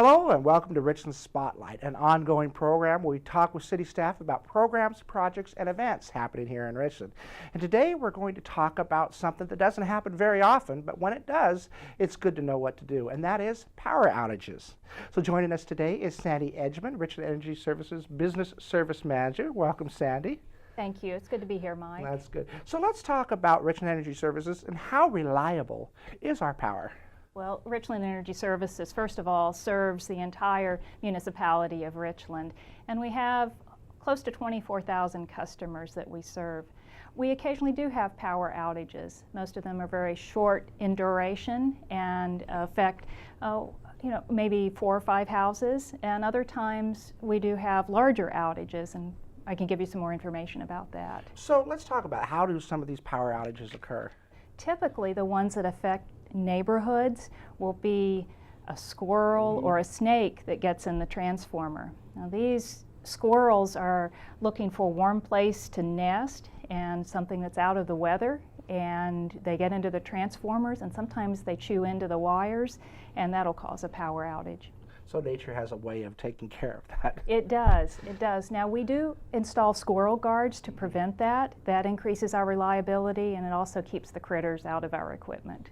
Hello and welcome to Richland Spotlight, an ongoing program where we talk with city staff about programs, projects, and events happening here in Richland. And today we're going to talk about something that doesn't happen very often, but when it does, it's good to know what to do, and that is power outages. So joining us today is Sandy Edgman, Richland Energy Services Business Service Manager. Welcome, Sandy. Thank you. It's good to be here, Mike. That's good. So let's talk about Richland Energy Services and how reliable is our power? Well, Richland Energy Services, first of all, serves the entire municipality of Richland, and we have close to 24,000 customers that we serve. We occasionally do have power outages. Most of them are very short in duration and affect maybe 4 or 5 houses, and other times we do have larger outages, and I can give you some more information about that. So let's talk about how do some of these power outages occur? Typically, the ones that affect neighborhoods will be a squirrel or a snake that gets in the transformer. Now, these squirrels are looking for a warm place to nest and something that's out of the weather, and they get into the transformers, and sometimes they chew into the wires, and that'll cause a power outage. So nature has a way of taking care of that. It does, it does. Now, we do install squirrel guards to prevent that. That increases our reliability, and it also keeps the critters out of our equipment.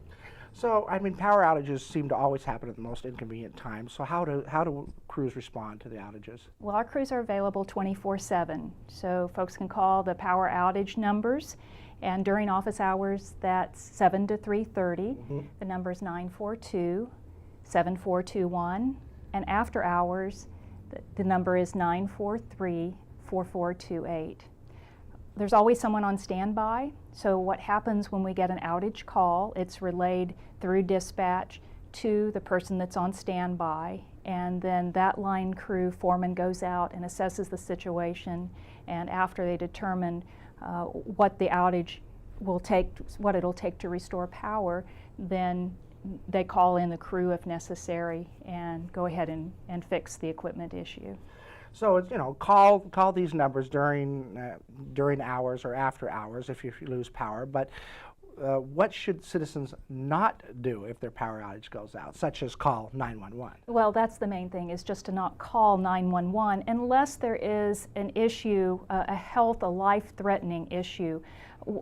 So, I mean, power outages seem to always happen at the most inconvenient times. So how do crews respond to the outages? Well, our crews are available 24/7. So folks can call the power outage numbers, and during office hours, that's 7 to 3:30. The number is 942-7421. And after hours, the number is 943-4428. There's always someone on standby, so what happens when we get an outage call, it's relayed through dispatch to the person that's on standby, and then that line crew foreman goes out and assesses the situation, and after they determine what the outage will take, what it'll take to restore power, then they call in the crew if necessary and go ahead and fix the equipment issue. So, call these numbers during hours or after hours if you lose power. But what should citizens not do if their power outage goes out, such as call 911? Well, that's the main thing, is just to not call 911 unless there is an issue, a life-threatening issue.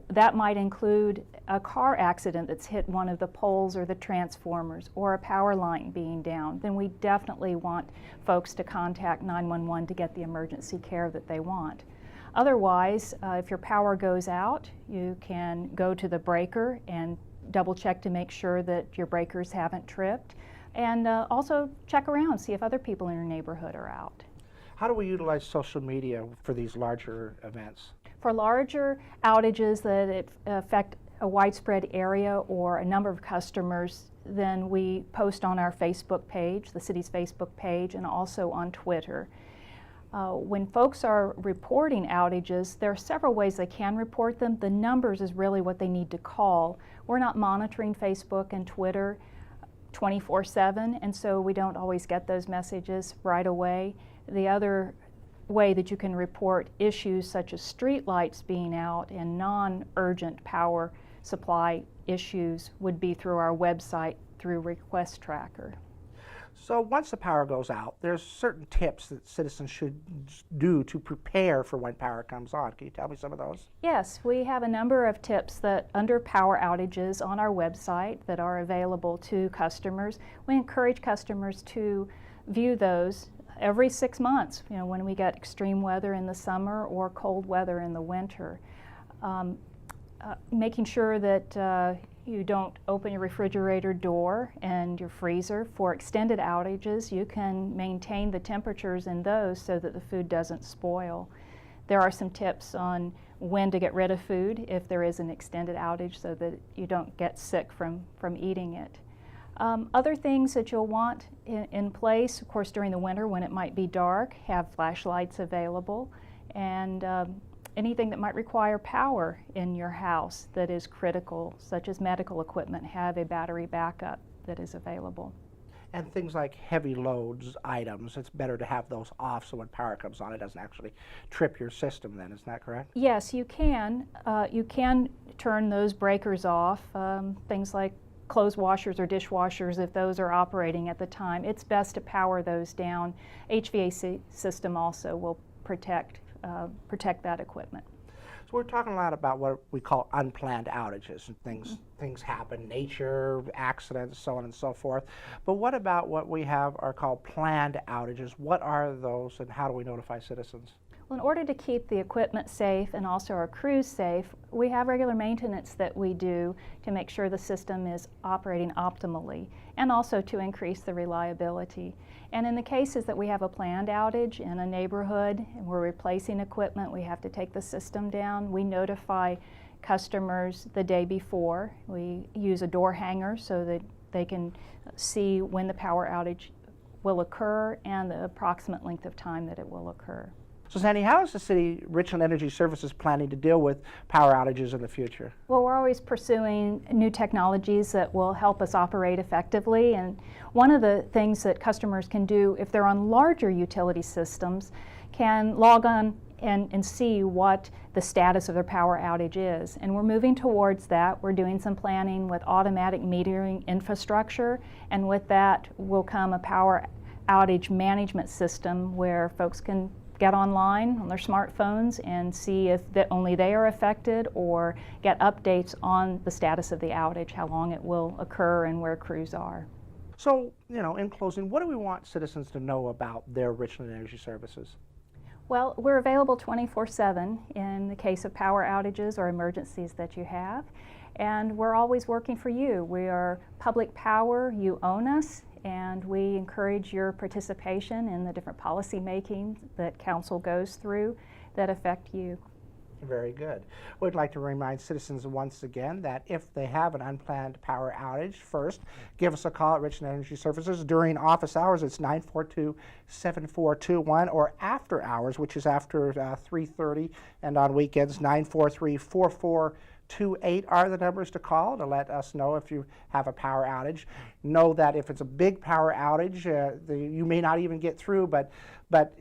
That might include a car accident that's hit one of the poles or the transformers, or a power line being down. Then we definitely want folks to contact 911 to get the emergency care that they want. Otherwise, if your power goes out, you can go to the breaker and double check to make sure that your breakers haven't tripped, and also check around, see if other people in your neighborhood are out. How do we utilize social media for these larger events? For larger outages that affect a widespread area or a number of customers, then we post on our Facebook page, the city's Facebook page, and also on Twitter. When folks are reporting outages, there are several ways they can report them. The numbers is really what they need to call. We're not monitoring Facebook and Twitter 24/7, and so we don't always get those messages right away. The other way that you can report issues such as street lights being out and non-urgent power supply issues would be through our website through Request Tracker. So once the power goes out, there's certain tips that citizens should do to prepare for when power comes on. Can you tell me some of those? Yes, we have a number of tips that under power outages on our website that are available to customers. We encourage customers to view those every 6 months, when we get extreme weather in the summer or cold weather in the winter. Making sure that you don't open your refrigerator door and your freezer for extended outages. You can maintain the temperatures in those so that the food doesn't spoil. There are some tips on when to get rid of food if there is an extended outage so that you don't get sick from eating it. Other things that you'll want in place, of course, during the winter when it might be dark, have flashlights available, and anything that might require power in your house that is critical, such as medical equipment, have a battery backup that is available. And things like heavy loads items, it's better to have those off so when power comes on it doesn't actually trip your system then, isn't that correct? Yes, you can. You can turn those breakers off. Things like clothes washers or dishwashers, if those are operating at the time, it's best to power those down. HVAC system also will protect that equipment. So we're talking a lot about what we call unplanned outages, and things happen, nature, accidents, so on and so forth. But what about what we have are called planned outages? What are those, and how do we notify citizens? Well, in order to keep the equipment safe and also our crews safe, we have regular maintenance that we do to make sure the system is operating optimally, and also to increase the reliability. And in the cases that we have a planned outage in a neighborhood and we're replacing equipment, we have to take the system down. We notify customers the day before. We use a door hanger so that they can see when the power outage will occur and the approximate length of time that it will occur. So Sandy, how is the city, Richland Energy Services, planning to deal with power outages in the future? Well, we're always pursuing new technologies that will help us operate effectively, and one of the things that customers can do if they're on larger utility systems can log on and see what the status of their power outage is. And we're moving towards that. We're doing some planning with automatic metering infrastructure, and with that will come a power outage management system where folks can get online on their smartphones and see if only they are affected, or get updates on the status of the outage, how long it will occur, and where crews are. So, in closing, what do we want citizens to know about their Richland Energy Services? Well, we're available 24/7 in the case of power outages or emergencies that you have, and we're always working for you. We are public power, you own us, and we encourage your participation in the different policy making that council goes through that affect you. Very good. We'd like to remind citizens once again that if they have an unplanned power outage, first, give us a call at Richland Energy Services. During office hours, it's 942-7421, or after hours, which is after 3:30, and on weekends, 943-4428 are the numbers to call to let us know if you have a power outage. Know that if it's a big power outage, you may not even get through, but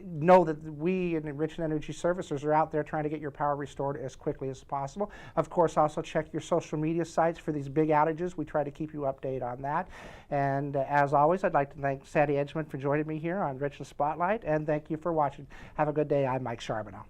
know that we in Richland Energy Services are out there trying to get your power restored as quickly as possible. Of course, also check your social media sites for these big outages. We try to keep you updated on that. And as always, I'd like to thank Sandy Edgman for joining me here on Richland Spotlight, and thank you for watching. Have a good day. I'm Mike Charbonneau.